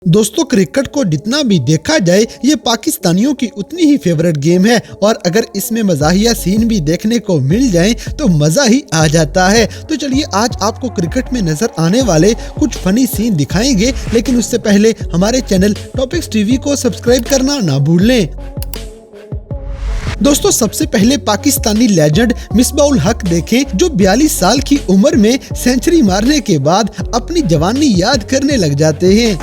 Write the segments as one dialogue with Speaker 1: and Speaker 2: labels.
Speaker 1: दोस्तों, क्रिकेट को जितना भी देखा जाए ये पाकिस्तानियों की उतनी ही फेवरेट गेम है और अगर इसमें मज़ाहिया सीन भी देखने को मिल जाएं तो मज़ा ही आ जाता है। तो चलिए आज आपको क्रिकेट में नजर आने वाले कुछ फनी सीन दिखाएंगे, लेकिन उससे पहले हमारे चैनल टॉपिक्स टीवी को सब्सक्राइब करना ना भूलें। दोस्तों, सबसे पहले पाकिस्तानी लेजेंड मिसबाउल हक देखें, जो 42 साल की उम्र में सेंचुरी मारने के बाद अपनी जवानी याद करने लग जाते हैं।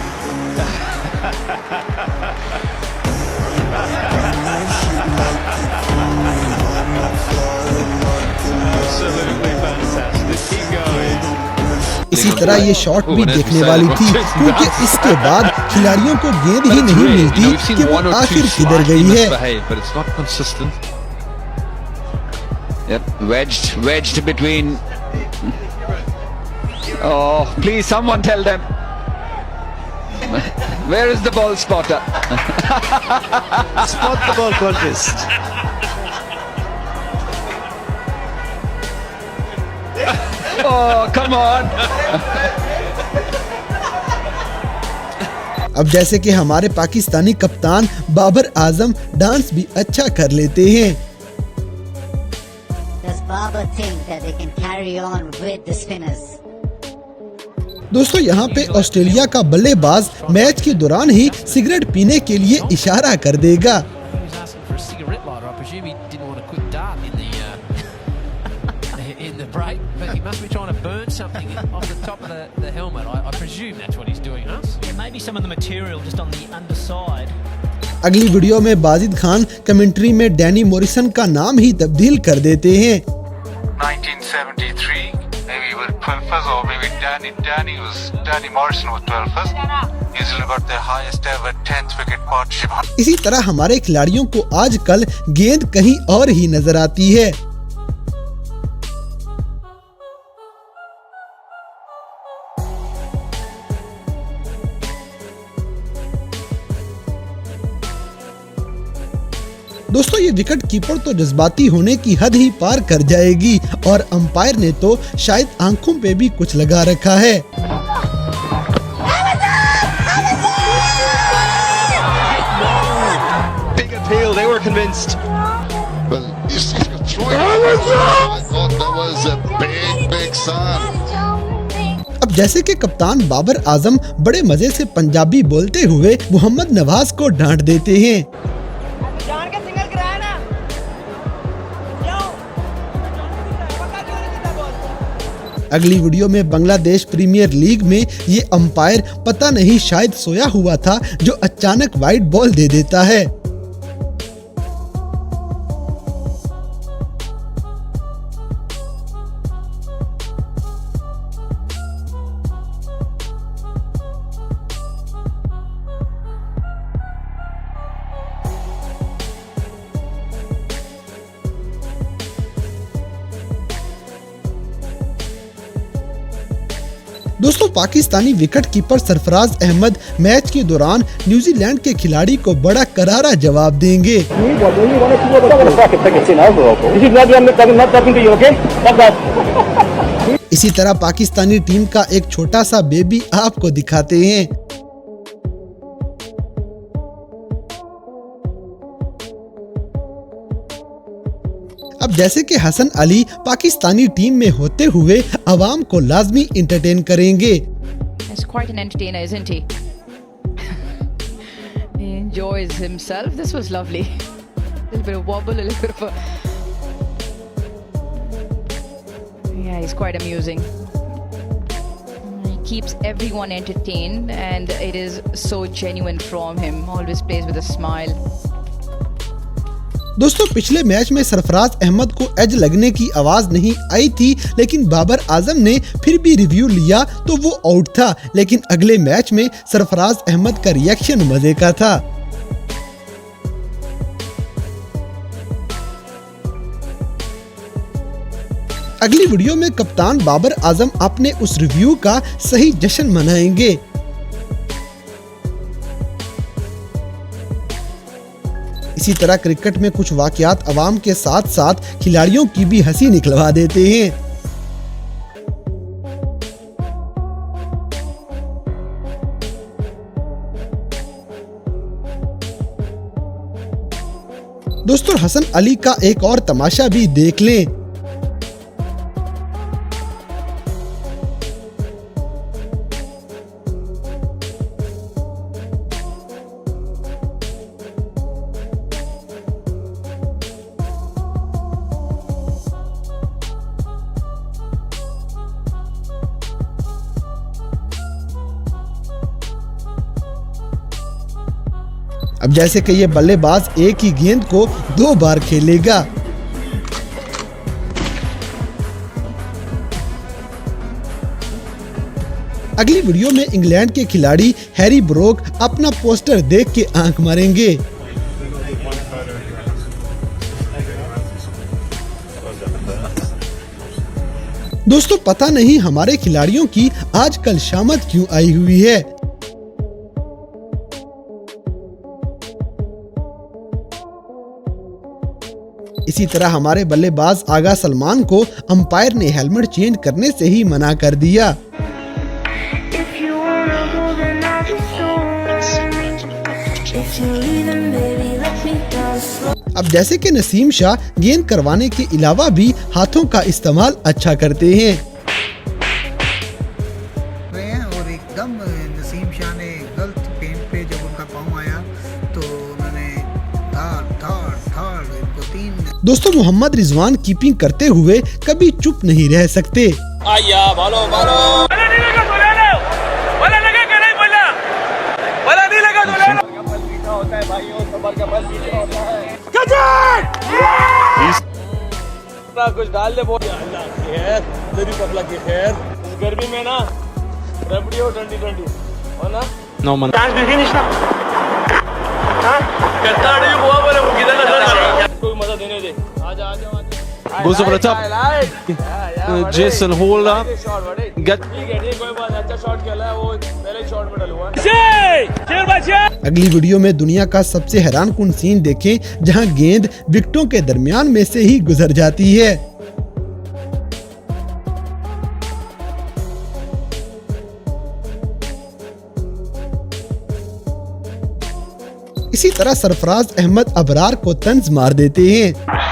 Speaker 1: इसी तरह ये शॉट भी देखने वाली थी, क्योंकि इसके बाद खिलाड़ियों को गेंद ही नहीं मिलती कि वो आखिर किधर गई है।
Speaker 2: Wedged between. Oh, please someone tell them. Where is the ball spotter?
Speaker 3: Spot the ball contest.
Speaker 2: Oh, come on.
Speaker 1: अब जैसे कि हमारे पाकिस्तानी कप्तान बाबर आजम डांस भी अच्छा कर लेते हैं।
Speaker 4: Does Babar think that they can carry on with the spinners?
Speaker 1: दोस्तों, यहाँ पे ऑस्ट्रेलिया का बल्लेबाज मैच के दौरान ही सिगरेट पीने के लिए इशारा कर देगा। अगली वीडियो में बाजिद खान कमेंट्री में डैनी मॉरिसन का नाम ही तब्दील कर देते हैं।
Speaker 5: 1973, maybe with 12th or maybe Danny Morrison with 12th. New Zealand got their highest ever 10th wicket partnership.
Speaker 1: इसी तरह हमारे खिलाड़ियों को आजकल गेंद कहीं और ही नजर आती है। दोस्तों, ये विकेट कीपर तो जज्बाती होने की हद ही पार कर जाएगी और अंपायर ने तो शायद आंखों पे भी कुछ लगा रखा है।
Speaker 3: Big appeal, they were convinced.
Speaker 6: Well, he's throwing it. I thought that was a big sign.
Speaker 1: अब जैसे कि कप्तान बाबर आजम बड़े मजे से पंजाबी बोलते हुए मोहम्मद नवाज को डांट देते हैं। अगली वीडियो में बांग्लादेश प्रीमियर लीग में ये अंपायर पता नहीं शायद सोया हुआ था, जो अचानक वाइड बॉल दे देता है। दोस्तों, Pakistani wicket keeper Sarfaraz Ahmed match के दौरान न्यूजीलैंड के खिलाड़ी को बड़ा करारा जवाब देंगे। इसी तरह पाकिस्तानी टीम का एक छोटा सा बेबी आपको दिखाते हैं। अब जैसे कि हसन अली पाकिस्तानी टीम में होते हुए अवाम को लाजमी एंटरटेन करेंगे।
Speaker 7: He's quite an entertainer, isn't he? He enjoys himself. This was lovely. A little bit of wobble, a little bit of a... Yeah, he's quite amusing. He keeps everyone entertained and it is so genuine from him. Always plays with a smile.
Speaker 1: दोस्तों, पिछले match में सरफराज अहमद को as लगने की आवाज नहीं आई थी, लेकिन बाबर आजम ने फिर भी रिव्यू लिया तो वो आउट था, लेकिन अगले मैच में सरफराज अहमद का रिएक्शन मजे का था। अगली वीडियो में कप्तान बाबर आजम अपने उस रिव्यू का सही जश्न मनाएंगे। इसी तरह क्रिकेट में कुछ वाकयात अवाम के साथ साथ खिलाड़ियों की भी हंसी निकलवा देते हैं। दोस्तों हसन अली का एक और तमाशा भी देख लें। अब जैसे कि ये बल्लेबाज एक ही गेंद को 2 बार खेलेगा। अगली वीडियो में इंग्लैंड के खिलाड़ी हैरी ब्रोक अपना पोस्टर देख के आंख मारेंगे। दोस्तों पता नहीं हमारे खिलाड़ियों की आजकल शामत क्यों आई हुई है। इसी तरह हमारे बल्लेबाज आगा सलमान को अंपायर ने हेलमेट चेंज करने से ही मना कर दिया। अब जैसे कि नसीम शाह गेंद करवाने के अलावा भी हाथों का इस्तेमाल अच्छा करते हैं।
Speaker 8: और एकदम नसीम शाह ने गलत पेंट पे जब उनका पाँव आया तो उन्होंने इनको 3।
Speaker 1: दोस्तों मोहम्मद रिजवान कीपिंग करते हुए कभी चुप नहीं रह सकते।
Speaker 9: कुछ डाल दे तेरी पगला की खैर गर्मी में ना रबड़ी हो ठंडी हो ना नो मन कोई मजा देने दे आजा
Speaker 3: Goes over the top. Jason Holder. Get.
Speaker 9: कोई बात अच्छा शॉट खेला है वो पहले शॉट में डलूंगा।
Speaker 1: अगली वीडियो में दुनिया का सबसे हैरानकुन सीन देखें जहां गेंद विकेटों के दरमियान में से ही गुजर जाती है। इसी तरह सरफराज अहमद अबरार को तंज मार देते हैं।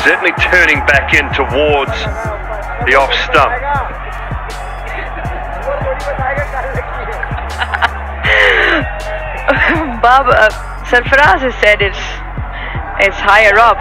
Speaker 10: Certainly turning back in towards the off stump.
Speaker 11: Bob, Sarfaraz has said it's higher up.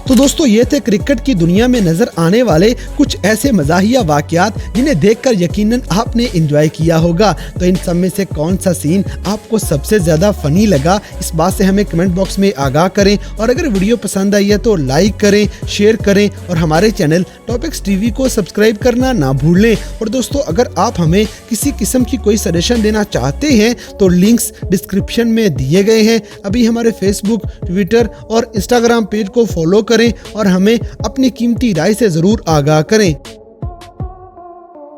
Speaker 1: तो दोस्तों ये थे क्रिकेट की दुनिया में नजर आने वाले कुछ ऐसे मज़ाहिया वाक़यात जिन्हें देखकर यकीनन आपने एंजॉय किया होगा। तो इन सब में से कौन सा सीन आपको सबसे ज़्यादा फ़नी लगा, इस बात से हमें कमेंट बॉक्स में आगाह करें। और अगर वीडियो पसंद आई है तो लाइक करें, शेयर करें और हमारे चैनल टॉपिक्स टीवी को सब्सक्राइब करना ना भूलें। और दोस्तों अगर आप हमें किसी किस्म की कोई सजेशन देना चाहते हैं तो लिंक्स डिस्क्रिप्शन में दिए गए हैं। अभी हमारे फेसबुक, ट्विटर और इंस्टाग्राम पेज को फॉलो करें और हमें अपनी कीमती राय से ज़रूर आगाह करें।